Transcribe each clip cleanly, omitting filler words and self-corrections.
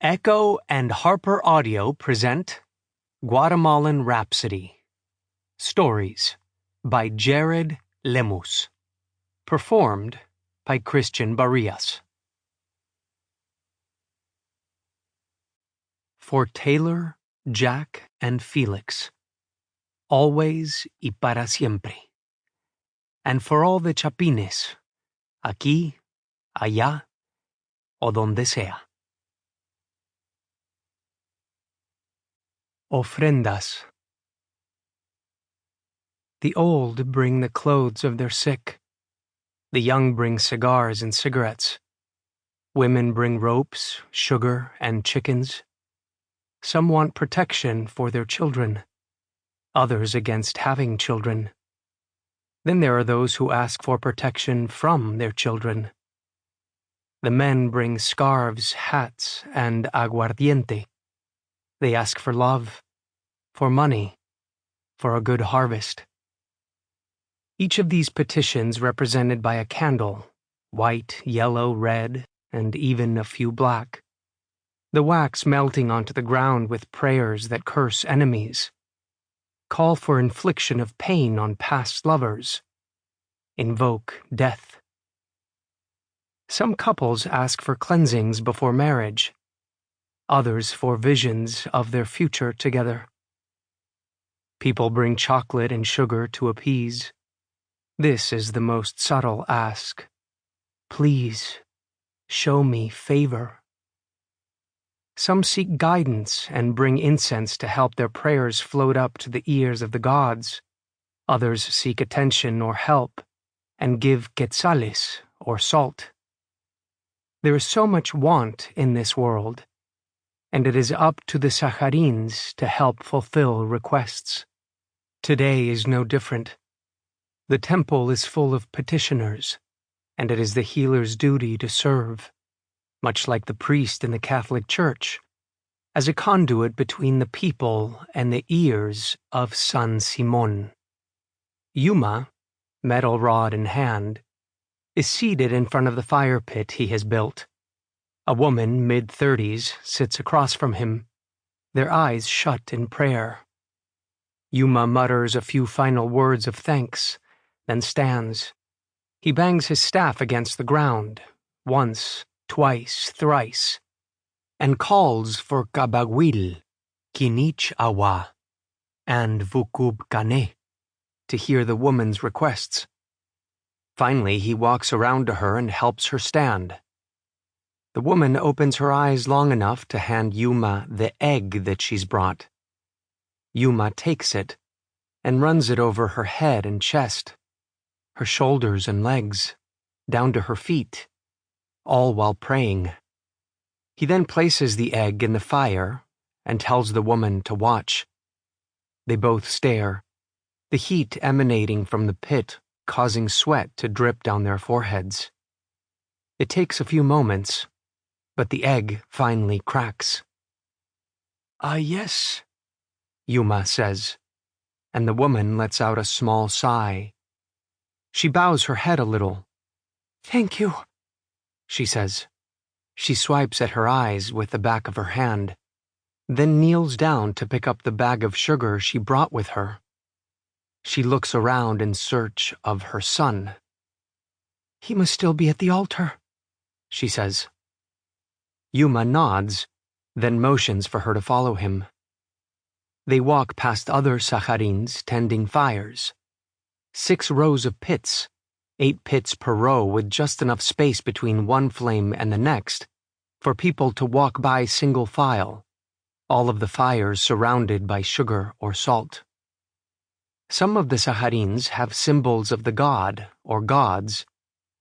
Echo and HarperAudio present Guatemalan Rhapsody. Stories by Jared Lemus. Performed by Christian Barillas. For Taylor, Jack, and Felix, always y para siempre. And for all the chapines, aquí, allá, o donde sea. Ofrendas. The old bring the clothes of their sick. The young bring cigars and cigarettes. Women bring ropes, sugar, and chickens. Some want protection for their children, others against having children. Then there are those who ask for protection from their children. The men bring scarves, hats, and aguardiente. They ask for love, for money, for a good harvest. Each of these petitions represented by a candle, white, yellow, red, and even a few black. The wax melting onto the ground with prayers that curse enemies. Call for infliction of pain on past lovers. Invoke death. Some couples ask for cleansings before marriage. Others for visions of their future together. People bring chocolate and sugar to appease. This is the most subtle ask. Please, show me favor. Some seek guidance and bring incense to help their prayers float up to the ears of the gods. Others seek attention or help and give quetzales or salt. There is so much want in this world, and it is up to the Saharins to help fulfill requests. Today is no different. The temple is full of petitioners, and it is the healer's duty to serve, much like the priest in the Catholic Church, as a conduit between the people and the ears of San Simon. Yuma, metal rod in hand, is seated in front of the fire pit he has built. A woman, mid-30s, sits across from him, their eyes shut in prayer. Yuma mutters a few final words of thanks, then stands. He bangs his staff against the ground, once, twice, thrice, and calls for Kabagwil, Kinich Awa, and Vukub Kane to hear the woman's requests. Finally, he walks around to her and helps her stand. The woman opens her eyes long enough to hand Yuma the egg that she's brought. Yuma takes it and runs it over her head and chest, her shoulders and legs, down to her feet, all while praying. He then places the egg in the fire and tells the woman to watch. They both stare, the heat emanating from the pit causing sweat to drip down their foreheads. It takes a few moments, but the egg finally cracks. "Ah, yes," Yuma says, and the woman lets out a small sigh. She bows her head a little. "Thank you," she says. She swipes at her eyes with the back of her hand, then kneels down to pick up the bag of sugar she brought with her. She looks around in search of her son. "He must still be at the altar," she says. Yuma nods, then motions for her to follow him. They walk past other Saharins tending fires. 6 rows of pits, 8 pits per row with just enough space between one flame and the next for people to walk by single file, all of the fires surrounded by sugar or salt. Some of the Saharins have symbols of the god or gods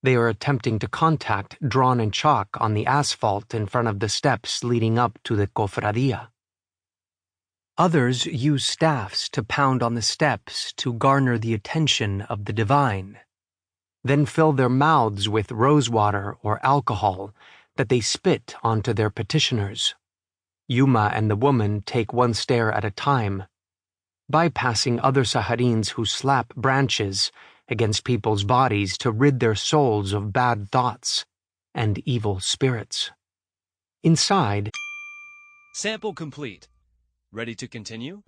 they are attempting to contact drawn in chalk on the asphalt in front of the steps leading up to the cofradia. Others use staffs to pound on the steps to garner the attention of the divine, then fill their mouths with rosewater or alcohol that they spit onto their petitioners. Yuma and the woman take one stare at a time, bypassing other Saharins who slap branches against people's bodies to rid their souls of bad thoughts and evil spirits. Inside, Sample complete. Ready to continue?